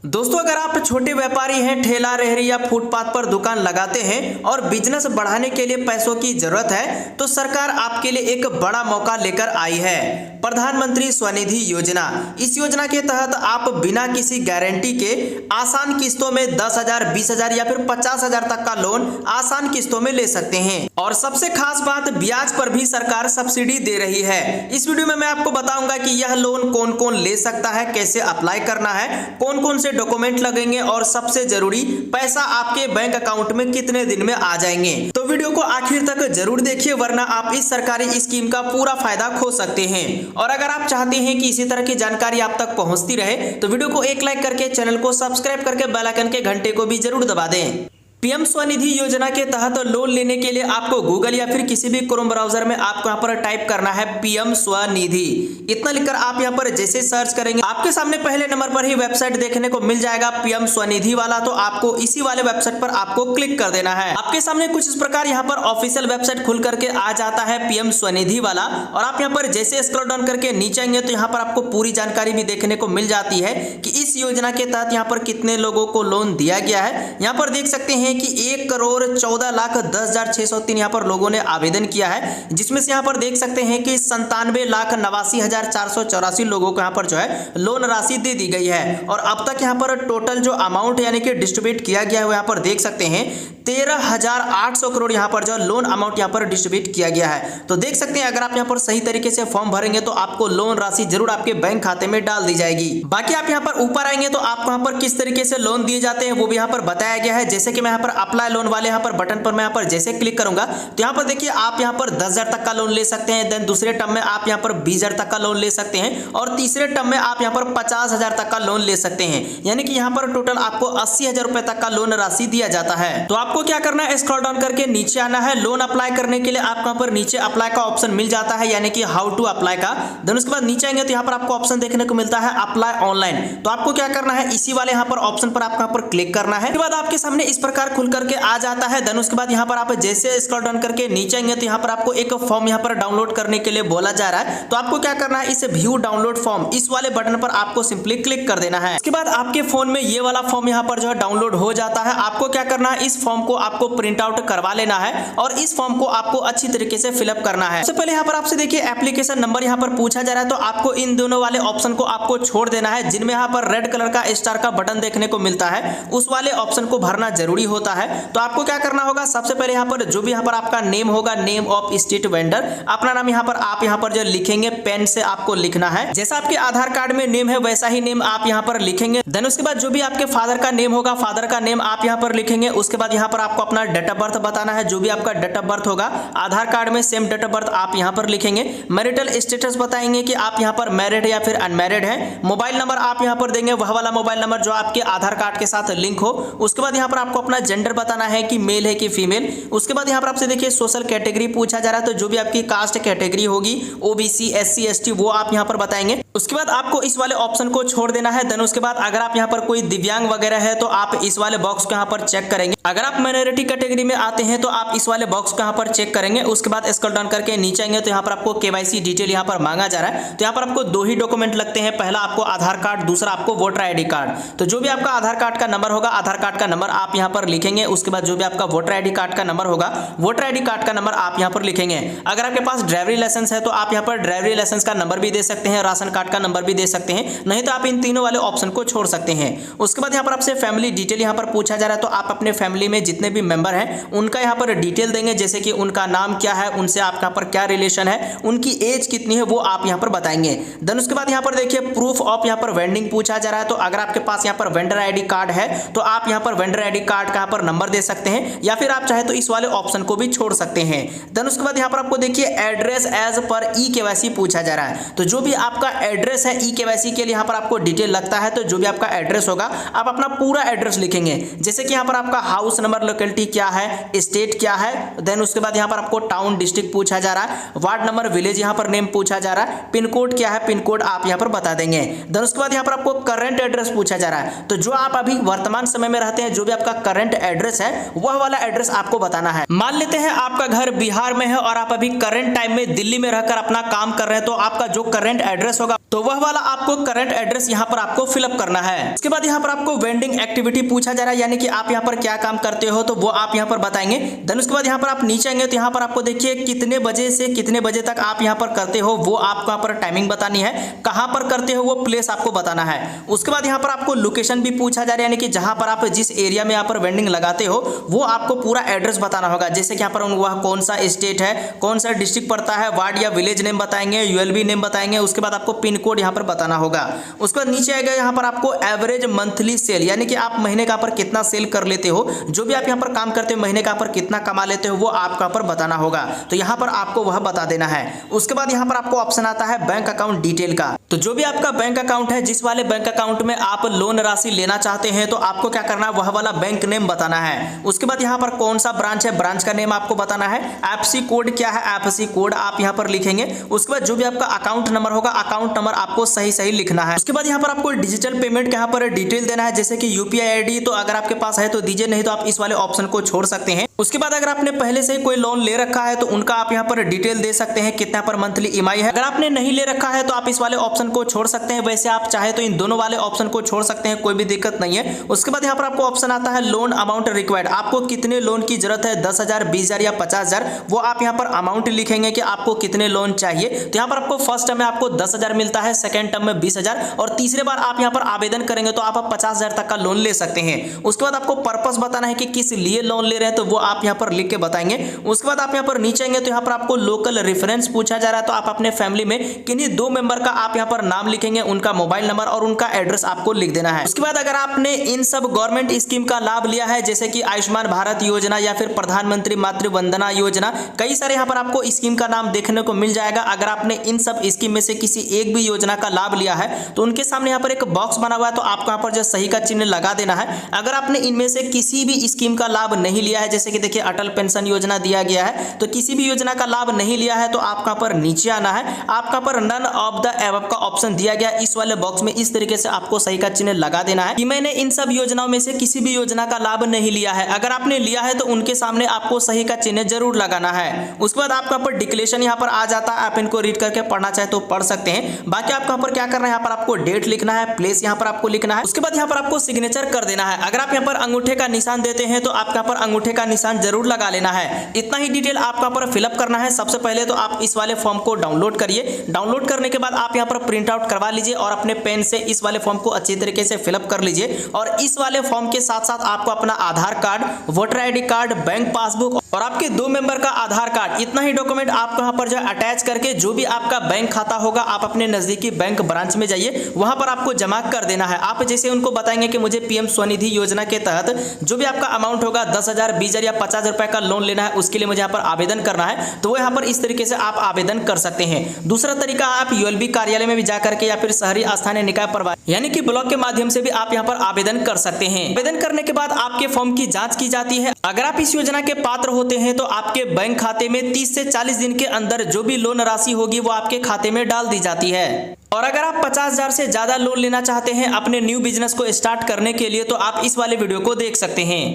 दोस्तों, अगर आप छोटे व्यापारी हैं, ठेला रेहड़ी या फुटपाथ पर दुकान लगाते हैं और बिजनेस बढ़ाने के लिए पैसों की जरूरत है, तो सरकार आपके लिए एक बड़ा मौका लेकर आई है, प्रधानमंत्री स्वनिधि योजना। इस योजना के तहत आप बिना किसी गारंटी के आसान किस्तों में 10,000, 20,000 या फिर 50,000 तक का लोन आसान किस्तों में ले सकते हैं। और सबसे खास बात, ब्याज पर भी सरकार सब्सिडी दे रही है। इस वीडियो में मैं आपको बताऊंगा कि यह लोन कौन कौन ले सकता है, कैसे अप्लाई करना है, कौन कौन से डॉक्यूमेंट लगेंगे और सबसे जरूरी, पैसा आपके बैंक अकाउंट में कितने दिन में आ जाएंगे। तो वीडियो को आखिर तक जरूर देखिए, वरना आप इस सरकारी स्कीम का पूरा फायदा खो सकते हैं। और अगर आप चाहते हैं कि इसी तरह की जानकारी आप तक पहुंचती रहे, तो वीडियो को एक लाइक करके, चैनल को सब्सक्राइब करके बेल आइकन के घंटे को भी जरूर दबा दें। पीएम स्वनिधि योजना के तहत लोन लेने के लिए आपको गूगल या फिर किसी भी क्रोम ब्राउजर में आपको यहाँ पर टाइप करना है पीएम स्वनिधि। इतना लिखकर आप यहाँ पर जैसे सर्च करेंगे, आपके सामने पहले नंबर पर ही वेबसाइट देखने को मिल जाएगा पीएम स्वनिधि वाला। तो आपको इसी वाले वेबसाइट पर आपको क्लिक कर देना है। आपके सामने कुछ इस प्रकार यहाँ पर ऑफिशियल वेबसाइट खुल करके आ जाता है पीएम स्वनिधि वाला। और आप यहाँ पर जैसे स्क्रॉल डाउन करके नीचे आएंगे तो यहाँ पर आपको पूरी जानकारी भी देखने को मिल जाती है कि इस योजना के तहत यहाँ पर कितने लोगों को लोन दिया गया है। यहाँ पर देख सकते हैं कि 1,14,10,603 यहाँ पर लोगों ने आवेदन किया है, जिसमें से यहाँ पर देख सकते हैं कि 97,89,484 लोगों को यहाँ पर जो है लोन राशि दे दी गई है। और अब तक यहाँ पर टोटल जो अमाउंट यानी कि डिस्ट्रीब्यूट किया गया है वो यहाँ पर देख सकते हैं 13,800 करोड़ यहाँ पर जो लोन अमाउंट यहाँ पर डिस्ट्रीब्यूट किया गया है। तो देख सकते हैं, अगर आप यहाँ पर सही तरीके से फॉर्म भरेंगे तो आपको लोन राशि जरूर आपके बैंक खाते में डाल दी जाएगी। बाकी आप यहाँ पर ऊपर आएंगे तो आपको यहाँ पर किस तरीके से लोन दिए जाते हैं वो भी यहाँ पर बताया गया है। जैसे कि मैं यहाँ पर अप्लाई लोन वाले यहाँ पर बटन पर मैं यहाँ पर जैसे क्लिक करूंगा तो यहाँ पर देखिए आप यहाँ पर 10,000 तक का लोन ले सकते हैं। देन दूसरे टर्म में आप यहाँ पर 20,000 तक का लोन ले सकते हैं और तीसरे टर्म में आप यहाँ पर 50,000 तक का लोन ले सकते हैं। यानी कि यहाँ पर टोटल आपको 80,000 रुपए तक का लोन राशि दिया जाता है। तो आपको क्या करना है, स्क्रॉल डाउन करके नीचे आना है। लोन अप्लाई करने के लिए आपको यहाँ पर नीचे अप्लाई का ऑप्शन मिल जाता है, यानी कि हाउ टू अप्लाई का। देन उसके बाद नीचे आएंगे तो यहाँ पर आपको ऑप्शन देखने को मिलता है अप्लाई ऑनलाइन। तो आपको क्या करना है, इसी वाले यहाँ पर ऑप्शन पर आपको यहाँ पर क्लिक करना है। उसके बाद आपके सामने इस प्रकार खुल करके आ जाता है। देन उसके बाद यहाँ पर आप जैसे स्क्रॉल डाउन करके नीचे आएंगे तो यहाँ पर आपको एक फॉर्म यहाँ पर डाउनलोड करने के लिए बोला जा रहा है। तो आपको क्या करना है, इस व्यू डाउनलोड फॉर्म इस वाले बटन पर आपको सिंपली क्लिक कर देना है। इसके बाद आपके फोन में ये वाला फॉर्म यहाँ पर जो है डाउनलोड हो जाता है। आपको क्या करना है, इस फॉर्म को आपको प्रिंट आउट करवा लेना है और इस फॉर्म को आपको अच्छी तरीके से फिलअप करना है। सबसे पहले यहाँ पर आपसे देखिए एप्लीकेशन नंबर यहाँ पर पूछा जा रहा है। तो आपको इन दोनों वाले ऑप्शन को आपको छोड़ देना है, जिनमें यहाँ पर रेड कलर का स्टार का बटन देखने को मिलता है, उस वाले ऑप्शन को भरना जरूरी होता है। तो आपको क्या करना होगा, सबसे पहले यहाँ पर जो भी यहाँ पर आपका नेम होगा, नेम ऑफ स्ट्रीट वेंडर, अपना नाम यहाँ पर आप यहाँ पर जो लिखेंगे पेन से आपको लिखना है। जैसा आपके आधार कार्ड में नेम है वैसा ही नेम आप यहाँ पर लिखेंगे। देन उसके बाद जो भी आपके फादर का नेम होगा, फादर का नेम आप यहाँ पर लिखेंगे। उसके बाद यहाँ पर आपको अपना डेट ऑफ बर्थ बताना है, जो भी आपका डेट ऑफ बर्थ होगा आधार कार्ड में सेम डेट ऑफ बर्थ आप यहाँ पर लिखेंगे। मैरिटल स्टेटस बताएंगे कि आप यहाँ पर मैरिड या फिर अनमैरिड है। मोबाइल नंबर आप यहाँ पर देंगे वह वाला मोबाइल नंबर जो आपके आधार कार्ड के साथ लिंक हो। उसके बाद यहाँ पर आपको अपना जेंडर बताना है कि मेल है कि फीमेल। उसके बाद यहाँ पर आपसे देखिए सोशल कैटेगरी पूछा जा रहा है। तो जो भी आपकी कास्ट कैटेगरी होगी, ओबीसी, एससी, एसटी, वो आप यहाँ पर बताएंगे। उसके बाद आपको इस वाले ऑप्शन को छोड़ देना है। देन उसके बाद अगर आप यहाँ पर कोई दिव्यांग वगैरह है तो आप इस वाले बॉक्स को यहाँ पर चेक करेंगे। अगर आप माइनॉरिटी कैटेगरी में आते हैं तो आप इस वाले बॉक्स को यहाँ पर चेक करेंगे। उसके बाद स्क्रॉल डाउन करके नीचे आएंगे तो यहाँ पर आपको केवाईसी डिटेल यहाँ पर मांगा जा रहा है। तो यहाँ पर आपको दो ही डॉक्यूमेंट लगते हैं, पहला आपको आधार कार्ड, दूसरा आपको वोटर आईडी कार्ड। तो जो भी आपका आधार कार्ड का नंबर होगा, आधार कार्ड का नंबर आप यहाँ पर लिखेंगे। उसके बाद जो भी आपका वोटर आईडी कार्ड का नंबर होगा, वोटर आईडी कार्ड का नंबर आप यहाँ पर लिखेंगे। अगर आपके पास ड्राइवरी लाइसेंस है तो आप यहाँ पर ड्राइवरी लाइसेंस का नंबर भी दे सकते हैं, राशन कार्ड का नंबर भी दे सकते हैं, नहीं तो आप इन तीनों वाले ऑप्शन को छोड़ सकते हैं। उसके बाद यहाँ पर आपसे फैमिली डिटेल यहाँ पर पूछा जा रहा है। तो आप अपने फैमिली में जितने भी मेंबर हैं उनका यहाँ पर डिटेल देंगे, जैसे कि उनका नाम क्या है, उनसे आपका यहाँ पर क्या रिलेशन है, उनकी एज कितनी है वो आप यहाँ पर बताएंगे। देन उसके बाद यहाँ पर देखिए प्रूफ ऑफ यहाँ पर वेंडिंग पूछा जा रहा है। तो अगर आपके पास यहाँ पर वेंडर आईडी कार्ड है तो आप यहाँ पर वेंडर आईडी कार्ड का यहाँ पर नंबर दे सकते हैं, या फिर आप चाहे तो इस वाले ऑप्शन को भी छोड़ सकते हैं। देन उसके बाद यहाँ पर आपको देखिए address as per e KYC पूछा जा रहा है। तो जो भी आपका एड्रेस है ई केवाईसी के लिए यहाँ पर आपको डिटेल लगता है। तो जो भी आपका एड्रेस होगा आप अपना पूरा एड्रेस लिखेंगे, जैसे कि यहाँ पर आपका हाउस नंबर, लोकेलिटी क्या है, स्टेट क्या है। देन उसके बाद यहाँ पर आपको टाउन डिस्ट्रिक्ट पूछा जा रहा है, वार्ड नंबर, विलेज यहाँ पर नेम पूछा जा रहा है, पिन कोड क्या है, पिन कोड आप यहाँ पर बता देंगे। देन उसके बाद यहाँ पर आपको करंट एड्रेस पूछा जा रहा है। तो जो आप अभी वर्तमान समय में रहते हैं, जो भी आपका करंट एड्रेस है वह वाला एड्रेस आपको बताना है। मान लेते हैं आपका घर बिहार में है और आप अभी करंट टाइम में दिल्ली में रहकर अपना काम कर रहे हैं, तो आपका जो करंट एड्रेस होगा तो वह वाला आपको करंट एड्रेस यहाँ पर आपको फिलअप करना है। उसके बाद यहाँ पर आपको वेंडिंग एक्टिविटी पूछा जा रहा है, यानी कि आप यहाँ पर क्या काम करते हो, तो वो आप यहाँ पर बताएंगे। देन उसके बाद यहाँ पर आप नीचे आएंगे तो यहाँ पर आपको देखिए कितने बजे से कितने बजे तक आप यहाँ पर करते हो, वो आपको यहाँ पर टाइमिंग बतानी है। कहाँ पर करते हो वो प्लेस आपको बताना है। उसके बाद यहाँ पर आपको लोकेशन भी पूछा जा रहा है, यानी कि जहाँ पर आप जिस एरिया में यहाँ पर वेंडिंग लगाते हो वो आपको पूरा एड्रेस बताना होगा। जैसे कि यहाँ पर वह कौन सा स्टेट है, कौन सा डिस्ट्रिक्ट पड़ता है, वार्ड या विलेज नेम बताएंगे, यूएलबी नेम बताएंगे। उसके बाद आपको पिन कोड यहाँ पर बताना होगा। उसके बाद नीचे आएगा यहाँ पर आपको एवरेज मंथली सेल, यानी कि आप महीने का पर कितना सेल कर लेते हो, जो भी आप यहाँ पर काम करते हो महीने का पर कितना कमा लेते हो वो आपका पर बताना होगा। तो यहाँ पर आपको वह बता देना है। उसके बाद यहाँ पर आपको ऑप्शन आता है बैंक अकाउंट डिटेल का। तो जो भी आपका बैंक अकाउंट है, जिस वाले बैंक अकाउंट में आप लोन राशि लेना चाहते हैं, तो आपको क्या करना है, वह वाला बैंक नेम बताना है। उसके बाद यहाँ पर कौन सा ब्रांच है, ब्रांच का नेम आपको बताना है। एफसी कोड क्या है, एफसी कोड आप यहाँ पर लिखेंगे। उसके बाद जो भी आपका अकाउंट नंबर होगा, अकाउंट नंबर आपको सही लिखना है। उसके बाद यहाँ पर आपको डिजिटल पेमेंट का यहाँ पर डिटेल देना है, जैसे कि यूपीआई आईडी, तो अगर आपके पास है तो दीजिए, नहीं तो आप इस वाले ऑप्शन को छोड़ सकते हैं। उसके बाद अगर आपने पहले से कोई लोन ले रखा है तो उनका आप यहाँ पर डिटेल दे सकते हैं, कितना पर मंथली ईएमआई है। अगर आपने नहीं ले रखा है तो आप इस वाले ऑप्शन को छोड़ सकते हैं। वैसे आप चाहे तो इन दोनों वाले ऑप्शन को छोड़ सकते हैं, कोई भी दिक्कत नहीं है। उसके बाद यहाँ पर आपको ऑप्शन आता है लोन अमाउंट रिक्वायर्ड, आपको कितने लोन की जरूरत है, 10,000, 20,000 या 50,000, वो आप यहाँ पर अमाउंट लिखेंगे कि आपको कितने लोन चाहिए। तो यहाँ पर आपको फर्स्ट टर्म में आपको 10,000 मिलता है, सेकंड टर्म में 20,000, और तीसरे बार आप यहाँ पर आवेदन करेंगे तो आप 50,000 तक का लोन ले सकते हैं। उसके बाद आपको पर्पस बताना है कि किस लिए लोन ले रहे हैं, तो वो आप यहाँ पर लिख के बताएंगे। उसके बाद आप यहाँ पर नीचे आएंगे तो यहाँ पर आपको लोकल रेफरेंस पूछा जा रहा है, तो आप अपने फैमिली में किन्हीं 2 मेंबर का आप यहाँ पर नाम लिखेंगे, उनका मोबाइल नंबर और उनका एड्रेस आपको लिख देना है। उसके बाद अगर आपने इन सब गवर्नमेंट स्कीम का लाभ लिया है, जैसे कि आयुष्मान भारत योजना या फिर प्रधानमंत्री मातृ वंदना योजना, कई सारे यहाँ पर आपको स्कीम का नाम देखने को मिल जाएगा। अगर आपने इन सब स्कीम में से किसी एक भी योजना का लाभ लिया है तो उनके सामने यहाँ पर एक बॉक्स बना हुआ है, तो आपको यहाँ पर जो सही का चिन्ह लगा देना है। अगर आपने इनमें से किसी भी स्कीम का लाभ नहीं लिया है, जैसे कि देखिए अटल पेंशन योजना दिया गया है, तो किसी भी योजना का लाभ नहीं लिया है तो आपका पर नीचे आना है। आपका पर नन ऑफ द एबव का ऑप्शन दिया गया, इस वाले बॉक्स में इस तरीके से आपको सही का चिन्ह लगा देना है कि मैंने इन सब योजनाओं में से किसी भी योजना का लाभ नहीं लिया है। अगर आपने लिया है तो उनके सामने आपको सही का चिन्ह जरूर लगाना है। उसके बाद आपका पर डिक्लेरेशन यहाँ पर आ जाता है, आप इनको रीड करके पढ़ना चाहे तो पढ़ सकते हैं। बाकी आपका पर क्या करना है, यहाँ पर आपको डेट लिखना है, प्लेस यहाँ पर आपको लिखना है। उसके बाद यहाँ पर आपको सिग्नेचर कर देना है। अगर आप यहाँ पर अंगूठे का निशान देते हैं तो आपका पर अंगूठे का निशान जरूर लगा लेना है। इतना ही डिटेल आपका पर फिलअप करना है। सबसे पहले तो आप इस वाले फॉर्म को डाउनलोड करिए। डाउनलोड करने के बाद आप यहाँ पर प्रिंट आउट करवा लीजिए और अपने पेन से इस वाले फॉर्म को अच्छी तरीके से फिलअप कर लीजिए। और इस वाले फॉर्म के साथ साथ आपको अपना Aadhaar card, voter ID card, bank passbook और आपके 2 मेंबर का आधार कार्ड, इतना ही डॉक्यूमेंट आपको यहाँ पर जो अटैच करके जो भी आपका बैंक खाता होगा आप अपने नजदीकी बैंक ब्रांच में जाइए, वहां पर आपको जमा कर देना है। आप जैसे उनको बताएंगे कि मुझे पीएम स्वनिधि योजना के तहत जो भी आपका अमाउंट होगा 10,000, 20,000 या 50,000 रुपए का लोन लेना है, उसके लिए मुझे यहाँ पर आवेदन करना है, तो वो यहाँ पर इस तरीके से आप आवेदन कर सकते हैं। दूसरा तरीका, आप यूएलबी कार्यालय में भी जाकर के या फिर शहरी स्थानीय निकाय प्रभारी यानी कि ब्लॉक के माध्यम से भी आप यहाँ पर आवेदन कर सकते हैं। आवेदन करने के बाद आपके फॉर्म की जांच की जाती है। अगर आप इस योजना के पात्र होते हैं तो आपके बैंक खाते में 30 से 40 दिन के अंदर जो भी लोन राशि होगी वो आपके खाते में डाल दी जाती है। और अगर आप 50,000 से ज्यादा लोन लेना चाहते हैं अपने न्यू बिजनेस को स्टार्ट करने के लिए, तो आप इस वाले वीडियो को देख सकते हैं।